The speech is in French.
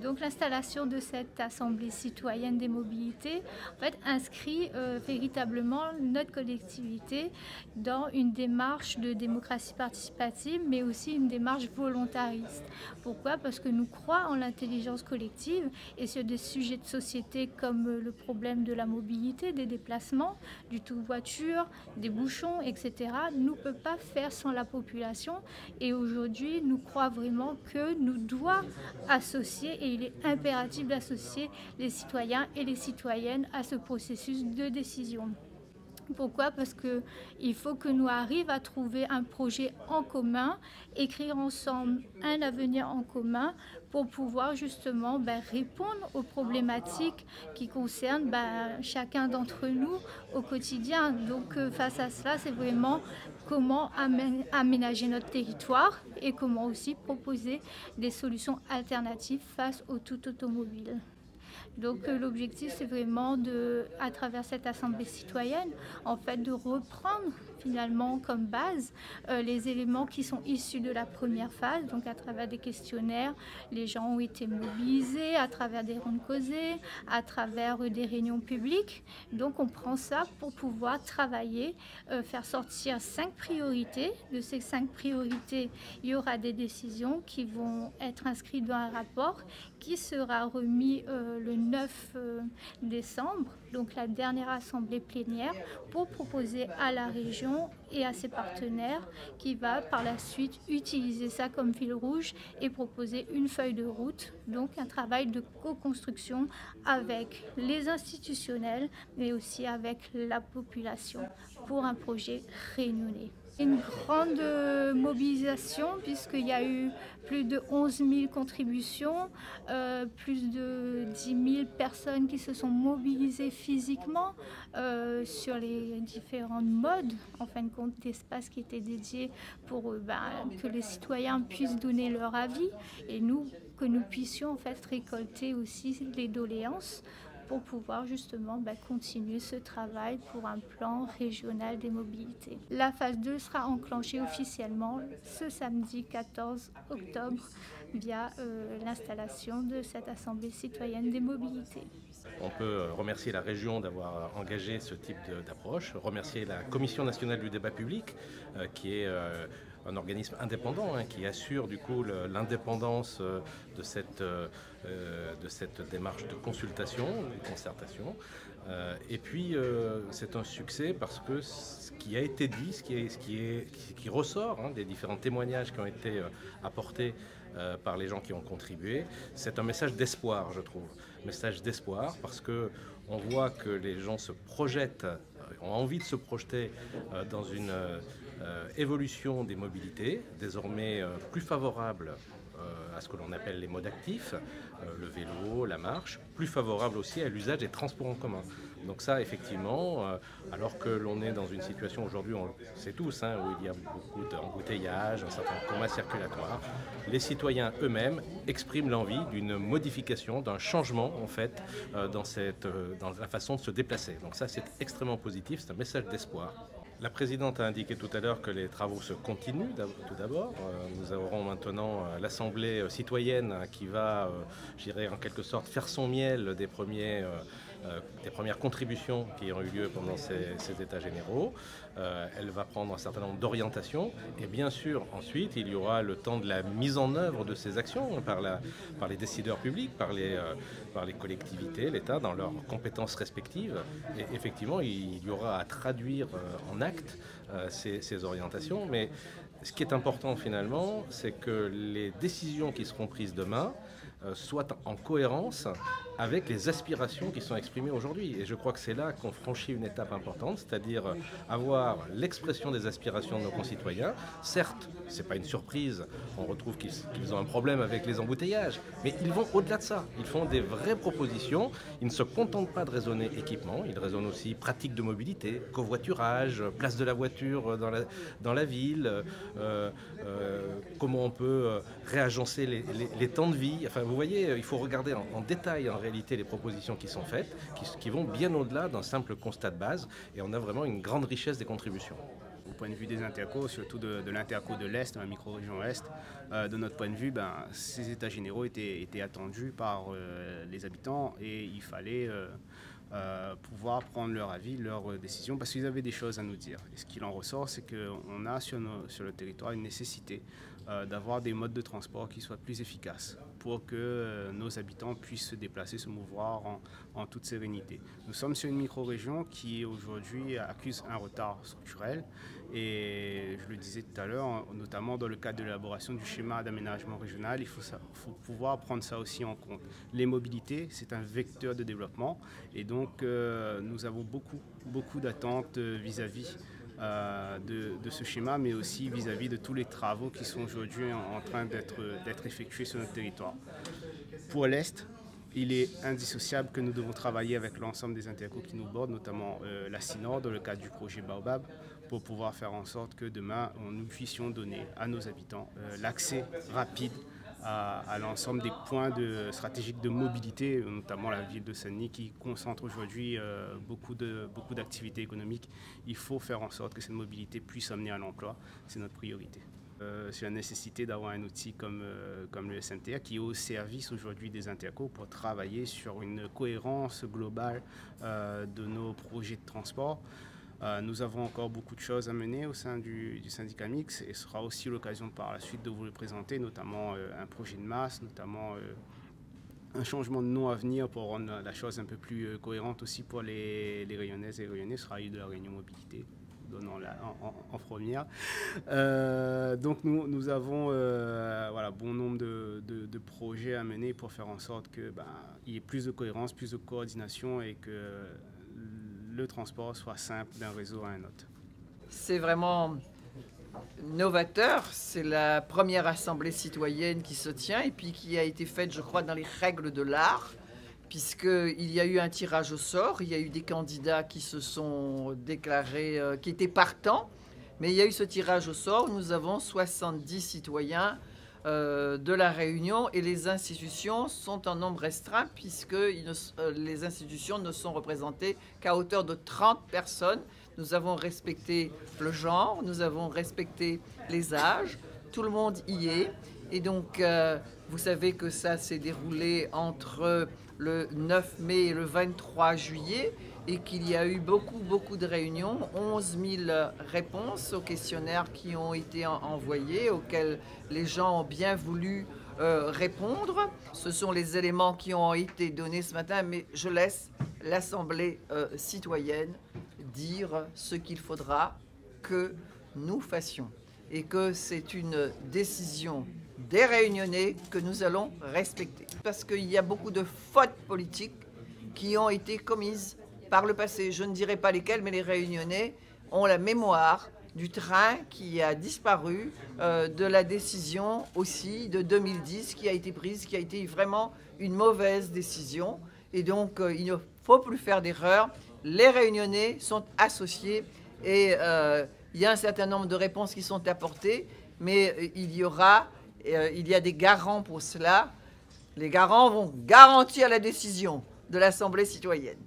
Donc l'installation de cette Assemblée citoyenne des mobilités en fait, inscrit véritablement notre collectivité dans une démarche de démocratie participative, mais aussi une démarche volontariste. Pourquoi? Parce que nous croyons en l'intelligence collective et sur des sujets de société comme le problème de la mobilité, des déplacements, du tout-voiture, des bouchons, etc. Nous ne pouvons pas faire sans la population et aujourd'hui, nous croyons vraiment que nous devons associer et il est impératif d'associer les citoyens et les citoyennes à ce processus de décision. Pourquoi? Parce qu'il faut que nous arrivions à trouver un projet en commun, écrire ensemble un avenir en commun pour pouvoir justement répondre aux problématiques qui concernent chacun d'entre nous au quotidien. Donc face à cela, c'est vraiment comment aménager notre territoire et comment aussi proposer des solutions alternatives face au tout automobile. Donc l'objectif, c'est vraiment à travers cette assemblée citoyenne, en fait, de reprendre finalement comme base les éléments qui sont issus de la première phase. Donc à travers des questionnaires, les gens ont été mobilisés, à travers des rondes causées, à travers des réunions publiques. Donc on prend ça pour pouvoir travailler, faire sortir 5 priorités. De ces 5 priorités, il y aura des décisions qui vont être inscrites dans un rapport qui sera remis le 9 décembre, donc la dernière assemblée plénière, pour proposer à la région et à ses partenaires qui va par la suite utiliser ça comme fil rouge et proposer une feuille de route, donc un travail de co-construction avec les institutionnels mais aussi avec la population pour un projet réunionnais. Une grande mobilisation puisqu'il y a eu plus de 11 000 contributions, plus de 10 000 personnes qui se sont mobilisées physiquement sur les différents modes, en fin de compte, d'espace qui étaient dédiés pour que les citoyens puissent donner leur avis et nous, que nous puissions en fait récolter aussi les doléances pour pouvoir justement continuer ce travail pour un plan régional des mobilités. La phase 2 sera enclenchée officiellement ce samedi 14 octobre via l'installation de cette Assemblée citoyenne des mobilités. On peut remercier la région d'avoir engagé ce type d'approche, remercier la Commission nationale du débat public, qui est un organisme indépendant qui assure du coup l'indépendance de cette démarche de consultation, de concertation. Et puis c'est un succès parce que ce qui a été dit, ce qui ressort des différents témoignages qui ont été apportés par les gens qui ont contribué, c'est un message d'espoir, je trouve. Message d'espoir parce qu'on voit que les gens se projettent, ont envie de se projeter dans une évolution des mobilités, désormais plus favorable à ce que l'on appelle les modes actifs, le vélo, la marche, plus favorable aussi à l'usage des transports en commun. Donc ça, effectivement, alors que l'on est dans une situation aujourd'hui, on le sait tous, où il y a beaucoup d'embouteillages, un certain coma circulatoire, les citoyens eux-mêmes expriment l'envie d'une modification, d'un changement en fait dans la façon de se déplacer. Donc ça, c'est extrêmement positif, c'est un message d'espoir. La présidente a indiqué tout à l'heure que les travaux se continuent tout d'abord. Nous aurons maintenant l'Assemblée citoyenne qui va, je dirais en quelque sorte, faire son miel des premières contributions qui ont eu lieu pendant ces états généraux. Elle va prendre un certain nombre d'orientations et bien sûr ensuite il y aura le temps de la mise en œuvre de ces actions par les décideurs publics, par les collectivités, l'État dans leurs compétences respectives. Et effectivement il y aura à traduire en actes ces orientations, mais ce qui est important finalement, c'est que les décisions qui seront prises demain soient en cohérence avec les aspirations qui sont exprimées aujourd'hui. Et je crois que c'est là qu'on franchit une étape importante, c'est-à-dire avoir l'expression des aspirations de nos concitoyens. Certes, ce n'est pas une surprise, on retrouve qu'ils ont un problème avec les embouteillages, mais ils vont au-delà de ça. Ils font des vraies propositions, ils ne se contentent pas de raisonner équipement, ils raisonnent aussi pratique de mobilité, covoiturage, place de la voiture dans la ville, comment on peut réagencer les temps de vie. Enfin, vous voyez, il faut regarder en détail en réalité les propositions qui sont faites, qui vont bien au-delà d'un simple constat de base, et on a vraiment une grande richesse des contributions. point de vue des intercos, surtout de l'interco de l'Est, de la micro-région Est, de notre point de vue, ces états généraux étaient attendus par les habitants et il fallait pouvoir prendre leur avis, leurs décisions, parce qu'ils avaient des choses à nous dire. Et ce qu'il en ressort, c'est qu'on a sur le territoire une nécessité d'avoir des modes de transport qui soient plus efficaces pour que nos habitants puissent se déplacer, se mouvoir en toute sérénité. Nous sommes sur une micro-région qui aujourd'hui accuse un retard structurel et je le disais tout à l'heure, notamment dans le cadre de l'élaboration du schéma d'aménagement régional, il faut pouvoir prendre ça aussi en compte. Les mobilités, c'est un vecteur de développement et donc nous avons beaucoup d'attentes vis-à-vis de ce schéma, mais aussi vis-à-vis de tous les travaux qui sont aujourd'hui en train d'être effectués sur notre territoire. Pour l'Est, il est indissociable que nous devons travailler avec l'ensemble des intercos qui nous bordent, notamment la CINOR dans le cadre du projet Baobab, pour pouvoir faire en sorte que demain, nous puissions donner à nos habitants l'accès rapide à l'ensemble des points stratégiques de mobilité, notamment la ville de Saint-Denis qui concentre aujourd'hui beaucoup d'activités économiques. Il faut faire en sorte que cette mobilité puisse amener à l'emploi, c'est notre priorité. C'est la nécessité d'avoir un outil comme le SMTA qui est au service aujourd'hui des intercos pour travailler sur une cohérence globale de nos projets de transport. Nous avons encore beaucoup de choses à mener au sein du syndicat mixte et ce sera aussi l'occasion par la suite de vous le présenter, notamment un projet de masse, notamment un changement de nom à venir pour rendre la chose un peu plus cohérente aussi pour les Rayonnaises et Rayonnais. Ce sera de la réunion mobilité, donnons-la en première. Donc nous avons bon nombre de projets à mener pour faire en sorte qu'il y ait plus de cohérence, plus de coordination et que le transport soit simple d'un réseau à un autre. C'est vraiment novateur. C'est la première assemblée citoyenne qui se tient et puis qui a été faite, je crois, dans les règles de l'art, puisqu'il y a eu un tirage au sort. Il y a eu des candidats qui se sont déclarés, qui étaient partants, mais il y a eu ce tirage au sort. Nous avons 70 citoyens de la Réunion et les institutions sont en nombre restreint puisque les institutions ne sont représentées qu'à hauteur de 30 personnes. Nous avons respecté le genre, nous avons respecté les âges, tout le monde y est. Et donc, vous savez que ça s'est déroulé entre le 9 mai et le 23 juillet et qu'il y a eu beaucoup de réunions, 11 000 réponses aux questionnaires qui ont été envoyés, auxquels les gens ont bien voulu répondre. Ce sont les éléments qui ont été donnés ce matin, mais je laisse l'Assemblée citoyenne dire ce qu'il faudra que nous fassions. Et que c'est une décision des Réunionnais que nous allons respecter. Parce qu'il y a beaucoup de fautes politiques qui ont été commises par le passé. Je ne dirai pas lesquelles, mais les Réunionnais ont la mémoire du train qui a disparu, de la décision aussi de 2010 qui a été prise, qui a été vraiment une mauvaise décision. Et donc, il ne faut plus faire d'erreurs. Les Réunionnais sont associés et il y a un certain nombre de réponses qui sont apportées, mais il y a des garants pour cela. Les garants vont garantir la décision de l'Assemblée citoyenne.